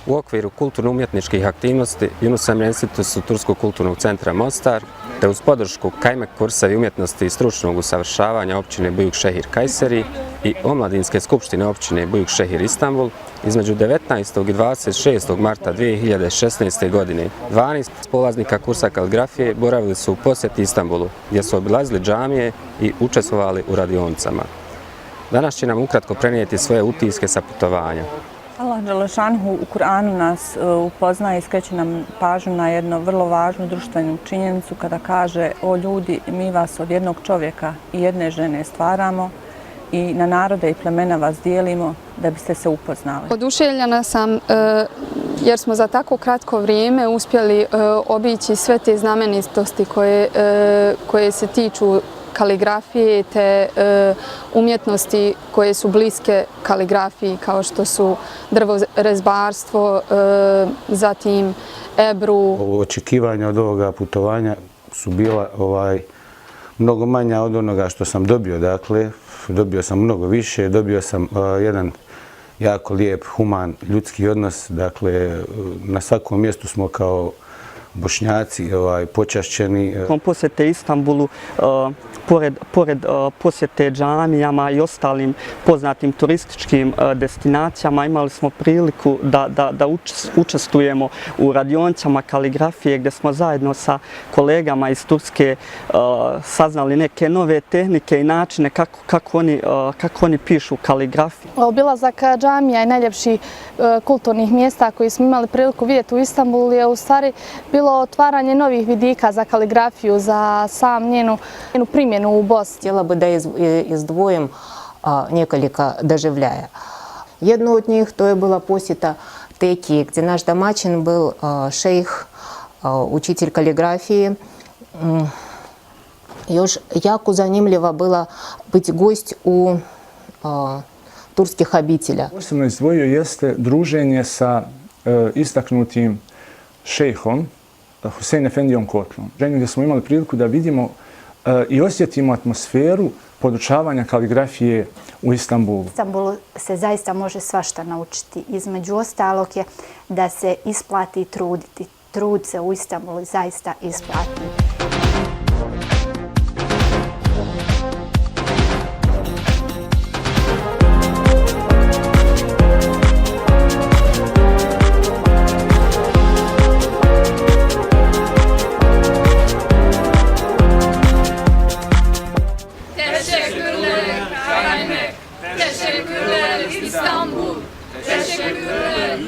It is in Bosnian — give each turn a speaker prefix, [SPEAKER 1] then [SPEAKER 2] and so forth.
[SPEAKER 1] U okviru kulturno-umjetničkih aktivnosti Yunus Emre Institutu Turskog kulturnog centra Mostar, te uz podršku Kajmek kursa i umjetnosti i stručnog usavršavanja općine Büyükşehir Kayseri i omladinske skupštine općine Büyükşehir Istanbul, između 19. i 26. marta 2016. godine 12 polaznika kursa kaligrafije boravili su u posjeti Istanbulu, gdje su obilazili džamije i učestvovali u radionicama. Danas će nam ukratko prenijeti svoje utiske sa putovanja.
[SPEAKER 2] Allah Đelešanhu u Kur'anu nas upoznaje i skreće nam pažnju na jednu vrlo važnu društvenu činjenicu kada kaže: o ljudi, mi vas od jednog čovjeka i jedne žene stvaramo i na narode i plemena vas dijelimo da biste se upoznali.
[SPEAKER 3] Oduševljena sam jer smo za tako kratko vrijeme uspjeli obići sve te znamenitosti koje se tiču kaligrafije te umjetnosti koje su bliske kaligrafiji, kao što su drvorezbarstvo, zatim ebru.
[SPEAKER 4] Očekivanja od ovoga putovanja su bila mnogo manja od onoga što sam dobio. Dakle, dobio sam mnogo više, dobio sam jedan jako lijep, human, ljudski odnos. Dakle, na svakom mjestu smo kao Bošnjaci počašćeni.
[SPEAKER 5] Posjete Istanbulu, pored posjete džamijama i ostalim poznatim turističkim destinacijama, imali smo priliku da učestvujemo u radionicama kaligrafije, gdje smo zajedno sa kolegama iz Turske saznali neke nove tehnike i načine kako oni pišu kaligrafiju.
[SPEAKER 6] Obilazak džamija i najljepših kulturnih mjesta koji smo imali priliku vidjeti u Istanbulu je u stvari bilo otvaranje novih vidika za kaligrafiju, za sam njenu primjenu u Bosni.
[SPEAKER 7] Htjela bi da izdvojim nekoliko doživljaja. Jedno od njih to je bila posjeta Tekije, gdje naš domaćin был šejh, učitelj kaligrafije. Još jako zanimljivo bilo biti gost u turskih obitelja.
[SPEAKER 8] Posebno izdvojio jeste druženje sa istaknutim šejhom Husein Efendijom Kotlom. Gdje smo imali priliku da vidimo i osjetimo atmosferu podučavanja kaligrafije u Istanbulu.
[SPEAKER 9] U Istanbulu se zaista može svašta naučiti. Između ostalog je da se isplati truditi. Trud se u Istanbulu zaista isplati.
[SPEAKER 3] Teşekkürler İstanbul. Teşekkürler